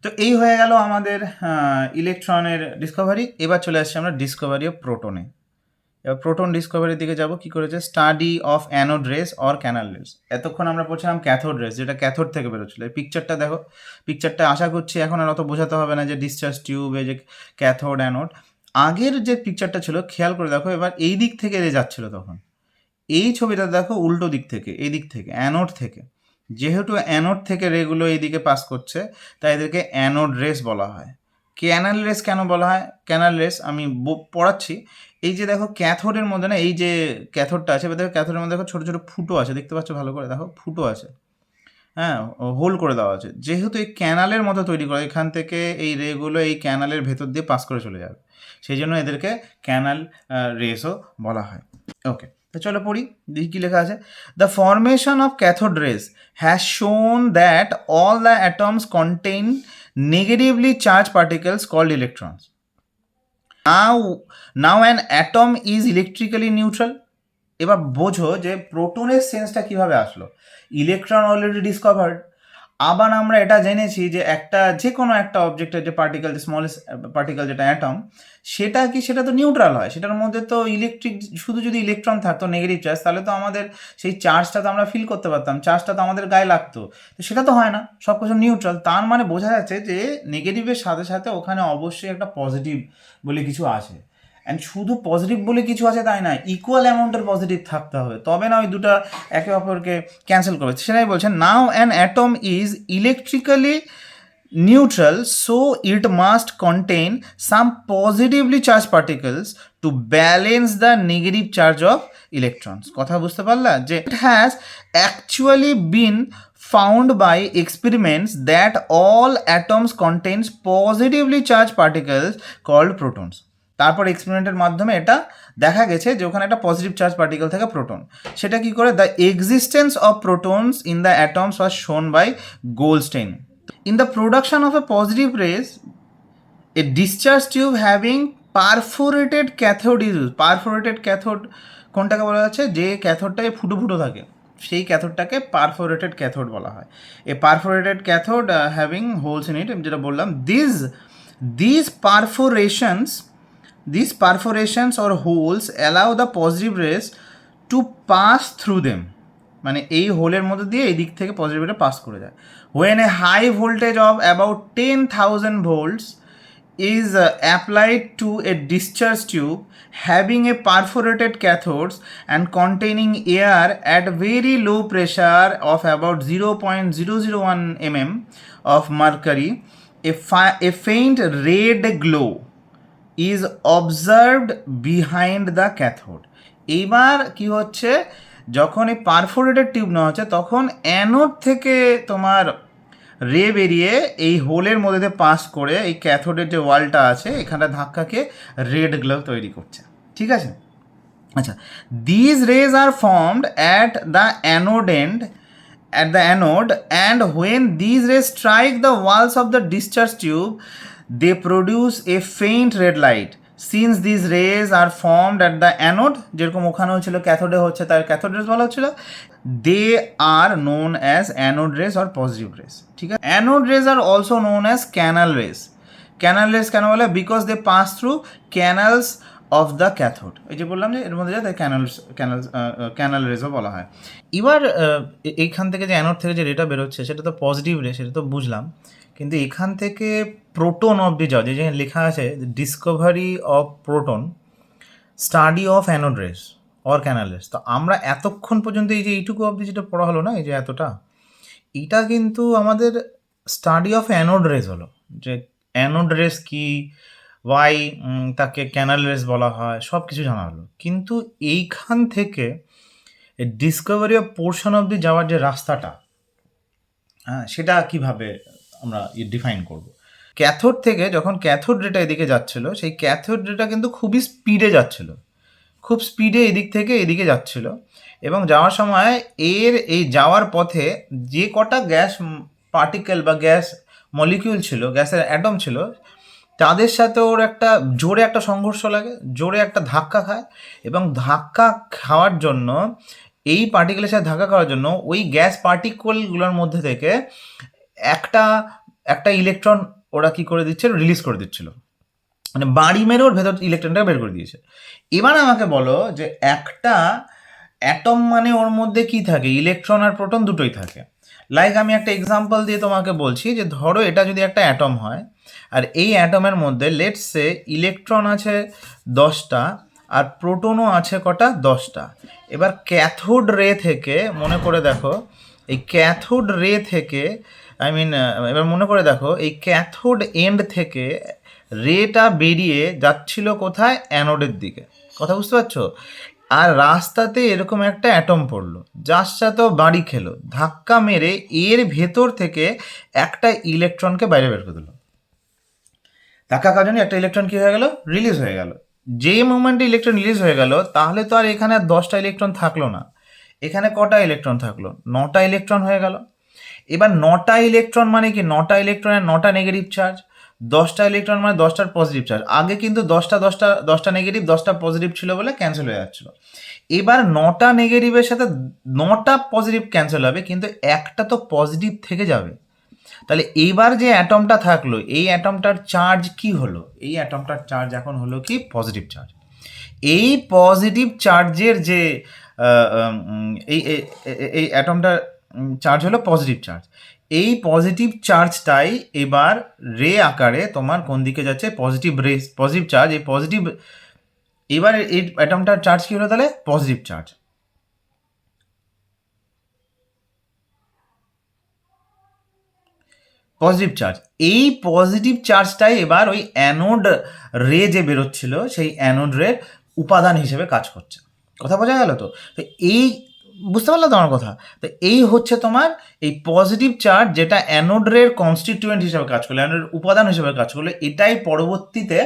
তো এই হয়ে গেল আমাদের ইলেকট্রনের ডিসকভারি। এবার চলে আসছি আমরা ডিসকভারি অফ প্রোটনে। এবার প্রোটন ডিসকভারির দিকে যাব। কি করেছে? Study of anode race or canal race. এতক্ষণ আমরা পড়ছিলাম ক্যাথোড রেস, যেটা ক্যাথোড থেকে বেরোচ্ছিল। এই পিকচারটা দেখো, পিকচারটা আশা করছি এখন আর অত বোঝাতে হবে না যে ডিসচার্জ টিউব, এই যে ক্যাথোড অ্যানোড। আগের যে পিকচারটা ছিল খেয়াল করে দেখো, এবার এই দিক থেকে রে যাচ্ছিল তখন। এই ছবিটা দেখো উল্টো দিক থেকে, এই দিক থেকে, অ্যানোড থেকে। যেহেতু অ্যানোড থেকে রেগুলো এইদিকে পাস করছে, তাই এদেরকে অ্যানোড রেস বলা হয়। ক্যানাল রেস কেন বলা হয়? ক্যানাল রেস আমি পড়াচ্ছি। এই যে দেখো ক্যাথোডের মধ্যে না, এই যে ক্যাথোডটা আছে, এবার দেখো ক্যাথোডের মধ্যে দেখো ছোটো ছোটো ফুটো আছে, দেখতে পাচ্ছ ভালো করে? দেখো ফুটো আছে, হ্যাঁ, হোল করে দেওয়া আছে। যেহেতু এই ক্যানালের মতো তৈরি করে, এখান থেকে এই রেগুলো এই ক্যানালের ভেতর দিয়ে পাস করে চলে যাবে, সেই জন্য এদেরকে ক্যানাল রেসও বলা হয়। ওকে, তো চলো পড়ি, দেখি কী লেখা আছে। The formation of cathode rays has shown that all the atoms contain negatively charge particles called electrons. Now an atom is electrically neutral. এবার বোঝো যে প্রোটনের সেন্সটা কিভাবে আসলো। ইলেকট্রন অলরেডি ডিসকভার্ড, আবার আমরা এটা জেনেছি যে একটা যে কোনো একটা অবজেক্টের যে পার্টিকেল, যে স্মলেস্ট পার্টিকেল যেটা অ্যাটম, সেটা কি, সেটা তো নিউট্রাল হয়। সেটার মধ্যে তো ইলেকট্রিক, শুধু যদি ইলেকট্রন থাকতো নেগেটিভ চার্জ, তাহলে তো আমাদের সেই চার্জটা তো আমরা ফিল করতে পারতাম, চার্জটা তো আমাদের গায়ে লাগতো। তো সেটা তো হয় না, সব কিছু নিউট্রাল। তার মানে বোঝা যাচ্ছে যে নেগেটিভের সাথে সাথে ওখানে অবশ্যই একটা পজিটিভ বলে কিছু আছে। অ্যান্ড শুধু পজিটিভ বলে কিছু আছে তাই না, ইকুয়াল অ্যামাউন্টের পজিটিভ থাকতে হবে, তবে না ওই দুটো একে অপরকে ক্যান্সেল করবে। সেটাই বলছেন, নাও an atom is electrically neutral, so it must contain some positively charged particles to balance the negative charge of electrons. কথা বুঝতে পারলা? যে it has actually been found by experiments that all atoms contains positively charged particles called protons. তারপর এক্সপেরিমেন্টের মাধ্যমে এটা দেখা গেছে যে ওখানে একটা পজিটিভ চার্জ পার্টিকেল থাকে প্রোটন। সেটা কি করে? The existence of protons in the atoms was shown by Goldstein. In the production of a positive rays, a discharge tube having perforated cathode is used. Perforated cathode কোনটাকে বলা যাচ্ছে? যে ক্যাথোডটায় ফুটো ফুটো থাকে, সেই ক্যাথোডটাকে পারফোরেটেড ক্যাথোড বলা হয়। A perforated cathode having holes in it, যেটা বললাম, these perforations or holes allow the positive rays to pass through them. মানে এই হোলের মধ্যে দিয়ে এই দিক থেকে পজিটিভ রে পাস করে যায়। When a high voltage of about 10,000 volts is applied to a discharge tube having a perforated cathodes and containing air at very low pressure of about 0.001 mm of mercury, a faint red glow is observed behind the cathode. এইবার কি হচ্ছে, যখন এই perforated tube নেওয়া হচ্ছে, তখন anode থেকে তোমার রে বেরিয়ে এই হোলের মধ্যে দিয়ে পাস করে এই ক্যাথোডের যে ওয়ালটা আছে এখানটা ধাক্কাকে রেড গ্লো তৈরি করছে। ঠিক আছে, আচ্ছা, these rays are formed at the anode end, at the anode, and when these rays strike the walls of the discharge tube, they produce a faint red light. Since these rays are formed at the anode, যেরকম ওখানে হচ্ছিল ক্যাথোডে হচ্ছে, তার cathode race বলা হচ্ছিল, they are known as anode rays or positive rays. ঠিক আছে, anode rays are also known as canal rays. Canal rays কেন বলে? Because they pass through canals of the cathode. এই যে বললাম যে এর মধ্যে যায় ক্যানাল রেসও বলা হয়। এবার এইখান থেকে যে অ্যানোড থেকে যে রেটা বেরোচ্ছে সেটা তো পজিটিভ রে, সেটা তো বুঝলাম, কিন্তু এখান থেকে প্রোটন অবধি যাও, যে লেখা আছে Discovery of proton, study of anode race or canal race. তো আমরা এতক্ষণ পর্যন্ত এই যে এইটুকু অবধি যেটা পড়া হলো না, এই যে এতটা, এটা কিন্তু আমাদের স্টাডি অফ অ্যানোড রেস হলো, যে অ্যানোড রেস কি, ওয়াই তাকে ক্যানাল রেস বলা হয়, সব কিছু জানা হলো। কিন্তু এইখান থেকে ডিসকভারি অফ পোর্শন অবধি যাওয়ার যে রাস্তাটা, হ্যাঁ, সেটা কিভাবে আমরা ডিফাইন করব। ক্যাথোড থেকে যখন ক্যাথোড রেটা এদিকে যাচ্ছিল, সেই ক্যাথোড রেটা কিন্তু খুবই স্পিডে যাচ্ছিল, খুব স্পিডে এদিক থেকে এদিকে যাচ্ছিল, এবং যাওয়ার সময় এই যাওয়ার পথে যে কটা গ্যাস পার্টিকেল বা গ্যাস মলিকিউল ছিল, গ্যাসের অ্যাটম ছিল, তাদের সাথে ওর একটা জোরে একটা সংঘর্ষ লাগে, জোরে একটা ধাক্কা খায়, এবং ধাক্কা খাওয়ার জন্য, এই পার্টিকেলের সাথে ধাক্কা খাওয়ার জন্য ওই গ্যাস পার্টিকেলগুলোর মধ্যে থেকে একটা একটা ইলেকট্রন ওরা কি করে দিচ্ছে, রিলিজ করে দিচ্ছিল, মানে বাড়ি মেরে ওর ভেতর ইলেকট্রনটা বের করে দিয়েছে। এবার আমাকে বলো যে একটা অ্যাটম মানে ওর মধ্যে কি থাকে, ইলেকট্রন আর প্রোটন দুটোই থাকে। লাইক আমি একটা এক্সাম্পল দিয়ে তোমাকে বলছি যে ধরো এটা যদি একটা অ্যাটম হয়, আর এই অ্যাটমের মধ্যে লেটস সে ইলেকট্রন আছে 10টা আর প্রোটনও আছে কটা, 10টা। এবার ক্যাথোড রে থেকে মনে করে দেখো, এই ক্যাথোড রে থেকে এবার মনে করে দেখো এই ক্যাথোড এন্ড থেকে রেটা বেরিয়ে যাচ্ছিল কোথায়, অ্যানোডের দিকে। কথা বুঝতে পারছো? আর রাস্তাতে এরকম একটা অ্যাটম পড়লো, যার সাথেও বাড়ি খেলো, ধাক্কা মেরে এর ভেতর থেকে একটা ইলেকট্রনকে বাইরে বের করে দিল। ধাক্কা খাওয়ার জন্য একটা ইলেকট্রন কি হয়ে গেল, রিলিজ হয়ে গেল। যে মোমেন্টে ইলেকট্রন রিলিজ হয়ে গেল, তাহলে তো আর এখানে 10টা ইলেকট্রন থাকলো না, এখানে কটা ইলেকট্রন থাকলো, 9টা ইলেকট্রন হয়ে গেল। এবার 9টা ইলেকট্রন মানে কি, 9টা ইলেকট্রনের 9টা নেগেটিভ চার্জ, 10টা ইলেকট্রন মানে 10টার পজিটিভ চার্জ। আগে কিন্তু 10টা নেগেটিভ 10টা পজিটিভ ছিল বলে ক্যান্সেল হয়ে যাচ্ছিল। এবার 9টা নেগেটিভের সাথে 9টা পজিটিভ ক্যান্সেল হবে, কিন্তু একটা তো পজিটিভ থেকে যাবে। তাহলে এইবার যে অ্যাটমটা থাকলো, এই অ্যাটমটার চার্জ কি হলো, এই অ্যাটমটার চার্জ এখন হলো কি, পজিটিভ চার্জ। এই পজিটিভ চার্জের যে এই এই অ্যাটমটার চার্জ হলো পজিটিভ চার্জ। এই পজিটিভ চার্জটাই এবার রে আকারে তোমার কোন দিকে যাচ্ছে, পজিটিভ রে, পজিটিভ চার্জ, এই পজিটিভ, এবার এই অ্যাটমটার চার্জ কি হলো তাহলে, পজিটিভ চার্জ। পজিটিভ চার্জ, এই পজিটিভ চার্জটাই এবার ওই অ্যানোড রে যে বেরোচ্ছিল, সেই অ্যানোড রের উপাদান হিসেবে কাজ করছে। কথা বোঝা গেল তো? তো এই, বুঝতে পারলো তোমার কথা? তো এই হচ্ছে তোমার এই পজিটিভ চার্জ, যেটা অ্যানোড রের কনস্টিটিউয়েন্ট হিসেবে কাজ করলো, অ্যানোড উপাদান হিসেবে কাজ করলো, এটাই পরবর্তীতে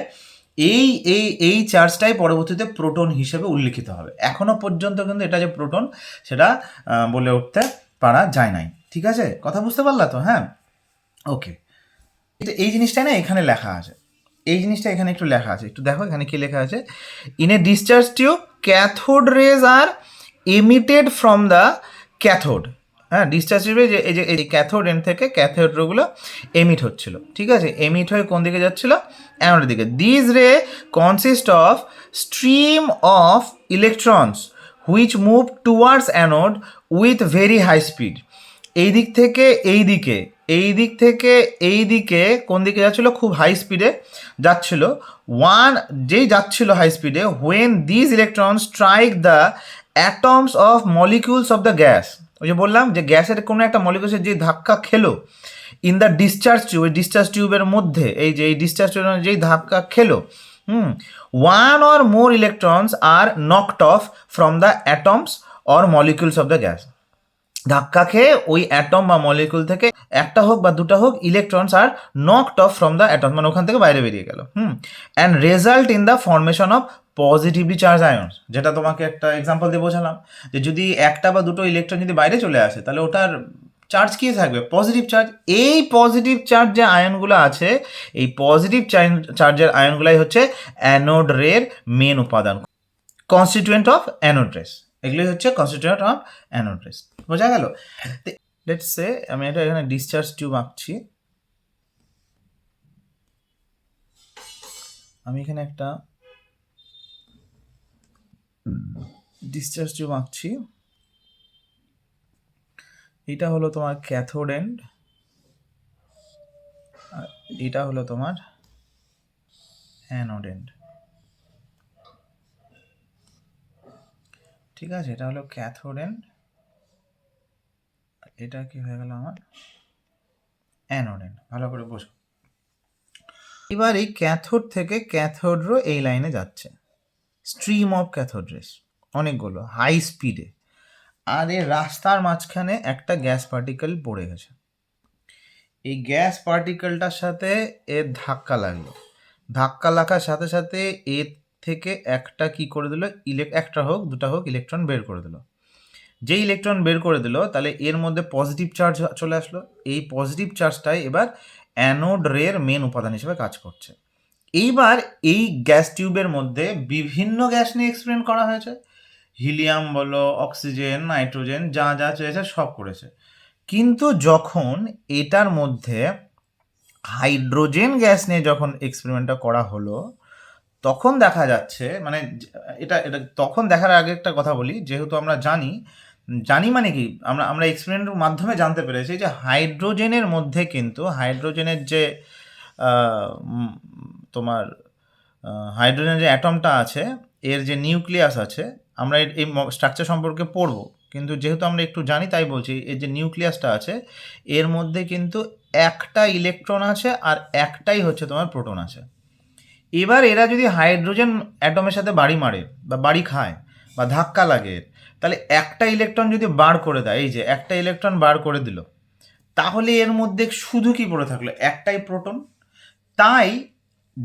এই এই এই চার্জটাই পরবর্তীতে প্রোটন হিসেবে উল্লিখিত হবে। এখনো পর্যন্ত কিন্তু এটা যে প্রোটন, সেটা বলে উঠতে পারা যায় নাই। ঠিক আছে, কথা বুঝতে পারলা তো? হ্যাঁ, ওকে। এই জিনিসটা না এখানে লেখা আছে, এই জিনিসটা এখানে একটু লেখা আছে, একটু দেখো এখানে কি লেখা আছে। In a discharge tube cathode raise R emitted from the cathode. হ্যাঁ, ডিসচার্জ টিউবে যে এই ক্যাথোড এন্ড থেকে ক্যাথোড রেগুলো এমিট হচ্ছিল, ঠিক আছে, এমিট হয়ে কোন দিকে যাচ্ছিল, অ্যানোডের দিকে। This ray consist of stream of electrons which move towards anode with very high speed. এই দিক থেকে এই দিকে, এই দিক থেকে এই দিকে কোন দিকে যাচ্ছিল, খুব হাই স্পিডে যাচ্ছিল। যেই যাচ্ছিল হাই স্পিডে, when this electron strike the atoms of molecules of the gas, ওই যে বললাম যে গ্যাসের কোনো একটা মলিকিউলের যে ধাক্কা খেলো ইন দ্য ডিসচার্জ টিউব, ওই ডিসচার্জ টিউবের মধ্যে, এই যে এই ডিসচার্জ টিউবের যেই ধাক্কা খেলো, one or more electrons are knocked off from the atoms or molecules of the gas. ধাক্কা খেয়ে ওই অ্যাটম বা মলিকুল থেকে একটা হোক বা দুটা হোক electrons are knocked off from the atom, মানে ওখান থেকে বাইরে বেরিয়ে গেল। And result in the formation of positively charge ions, যেটা তোমাকে একটা এক্সাম্পল দিয়ে বোঝালাম, যে যদি একটা বা দুটো ইলেকট্রন যদি বাইরে চলে আসে, তাহলে ওটার চার্জ কি থাকবে, পজিটিভ চার্জ। এই পজিটিভ চার্জ যে আয়নগুলো আছে, এই পজিটিভ চার্জের আয়নগুলাই হচ্ছে অ্যানোড রের মেন উপাদান, কনস্টিটিউয়েন্ট অফ অ্যানোড রেস। এগুলোই হচ্ছে কনস্টিটিউয়েন্ট অফ অ্যানোড রেস। বোঝা গেল? লেটস সে আমি এটা এখানে ডিসচার্জ টিউব আঁকছি, আমি এখানে একটা ডিসচার্জ টিউব আঁকছি। এটা হলো তোমার ক্যাথোড এন্ড, এটা হলো তোমার অ্যানোড এন্ড। ঠিক আছে, এটা হলো ক্যাথোড এন্ড, এটা কি হয়ে গেল আমার অ্যানোড এন্ড। ভালো করে বোঝো। এবার এই ক্যাথোড থেকে ক্যাথোড রো এই লাইনে যাচ্ছে, স্ট্রিম অফ ক্যাথোড রেস অনেকগুলো হাই স্পিডে, আর এই রাস্তার মাঝখানে একটা গ্যাস পার্টিকেল পড়ে গেছে। এই গ্যাস পার্টিকেলটার সাথে এর ধাক্কা লাগলো, ধাক্কা লাগার সাথে সাথে এর থেকে একটা কি করে দিল, একটা হোক দুটা হোক ইলেকট্রন বের করে দিল। যে ইলেকট্রন বের করে দিল, তাহলে এর মধ্যে পজিটিভ চার্জ চলে আসলো। এই পজিটিভ চার্জটাই এবার অ্যানোড রের মেন উপাদান হিসেবে কাজ করছে। এইবার এই গ্যাস টিউবের মধ্যে বিভিন্ন গ্যাস নিয়ে এক্সপেরিমেন্ট করা হয়েছে, হিলিয়াম বলো, অক্সিজেন, নাইট্রোজেন, যা যা চেয়েছে সব করেছে। কিন্তু যখন এটার মধ্যে হাইড্রোজেন গ্যাস নিয়ে যখন এক্সপেরিমেন্টটা করা হলো তখন দেখা যাচ্ছে, মানে এটা এটা তখন দেখার আগে একটা কথা বলি, যেহেতু আমরা জানি মানে কি, আমরা আমরা এক্সপেরিমেন্টের মাধ্যমে জানতে পেরেছি যে হাইড্রোজেনের মধ্যে কিন্তু হাইড্রোজেনের যে উম, তোমার হাইড্রোজেনের যে অ্যাটমটা আছে, এর যে নিউক্লিয়াস আছে, আমরা এই স্ট্রাকচার সম্পর্কে পড়বো, কিন্তু যেহেতু আমরা একটু জানি তাই বলছি, এর যে নিউক্লিয়াসটা আছে এর মধ্যে কিন্তু একটা ইলেকট্রন আছে আর একটাই হচ্ছে তোমার প্রোটন আছে। এবার এরা যদি হাইড্রোজেন অ্যাটমের সাথে বাড়ি মারে বা বাড়ি খায় বা ধাক্কা লাগে, তাহলে একটা ইলেকট্রন যদি বার করে দেয়, এই যে একটা ইলেকট্রন বার করে দিল, তাহলে এর মধ্যে শুধু কি পড়ে থাকলো, একটাই প্রোটন। তাই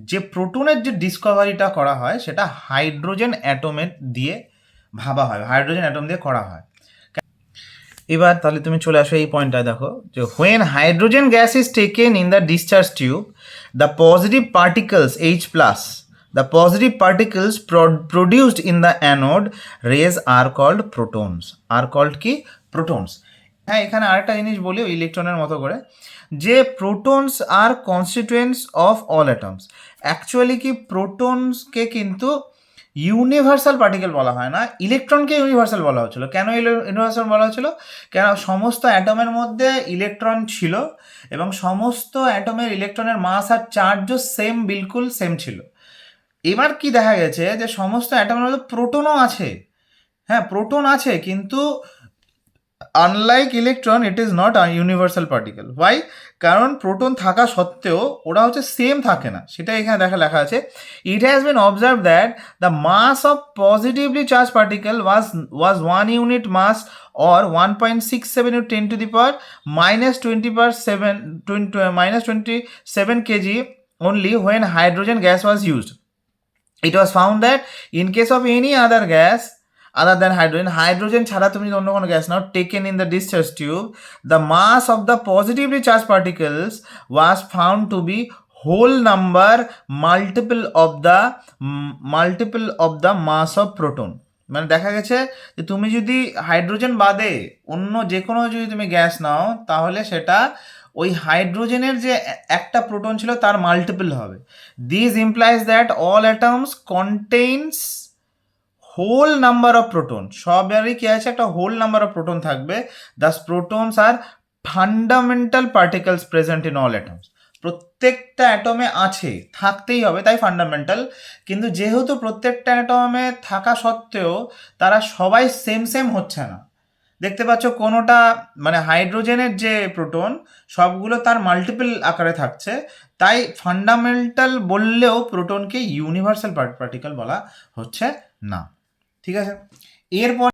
যে প্রোটনের যে ডিসকভারিটা করা হয় সেটা হাইড্রোজেন অ্যাটমের দিয়ে ভাবা হয়, হাইড্রোজেন অ্যাটম দিয়ে করা হয়। এবার তাহলে তুমি চলে আসো এই পয়েন্টটায়, দেখো যে when hydrogen gas is taken in the discharge tube, the positive particles H plus, the positive particles produced in the anode rays are called protons. Are called কি? প্রোটনস। হ্যাঁ, এখানে আরেকটা জিনিস বলি ওই ইলেকট্রনের মতো করে, যে প্রোটনস আর constituents of all atoms. Actually কি, প্রোটনসকে কিন্তু ইউনিভার্সাল পার্টিকেল বলা হয় না, ইলেকট্রনকে ইউনিভার্সাল বলা হচ্ছিল। কেন ইউনিভার্সাল বলা হচ্ছিল? কেন সমস্ত অ্যাটমের মধ্যে ইলেকট্রন ছিল এবং সমস্ত অ্যাটমের ইলেকট্রনের মাস আর চার্জও সেম, বিলকুল সেম ছিল। এবার কি দেখা গেছে যে সমস্ত অ্যাটমের মধ্যে প্রোটনও আছে। হ্যাঁ, প্রোটন আছে, কিন্তু unlike electron it is not a universal particle. Why? কারণ প্রোটন থাকা সত্ত্বেও ওরা হচ্ছে সেম থাকে না, সেটা এখানে লেখা আছে। It has been observe that the mass of positively charge particle was 1 unit mass or 1.67 into 10 to the power minus 27 kg only when hydrogen gas was used. It was found that in case of any other gas other than hydrogen ছাড়া তুমি অন্য কোনো gas now, taken in the discharge tube, the mass of the positively charged particles was found to be whole number multiple of the mass of proton. মানে দেখা গেছে যে তুমি যদি হাইড্রোজেন বাদে অন্য যে কোনো যদি তুমি গ্যাস নাও, তাহলে সেটা ওই হাইড্রোজেনের যে একটা প্রোটন ছিল তার মাল্টিপল হবে। This implies that all atoms contains whole number of proton. সবারই কি আছে, একটা হোল নাম্বার অফ প্রোটন থাকবে। Thus protons are fundamental particles present in all atoms. প্রত্যেকটা অ্যাটমে আছে, থাকতেই হবে, তাই ফান্ডামেন্টাল। কিন্তু যেহেতু প্রত্যেকটা অ্যাটমে থাকা সত্ত্বেও তারা সবাই সেম হচ্ছে না, দেখতে পাচ্ছ কোনোটা, মানে হাইড্রোজেনের যে প্রোটন সবগুলো তার মাল্টিপল আকারে থাকছে, তাই ফান্ডামেন্টাল বললেও প্রোটনকে ইউনিভার্সাল পার্টিকেল বলা হচ্ছে না। ঠিক আছে, এরপর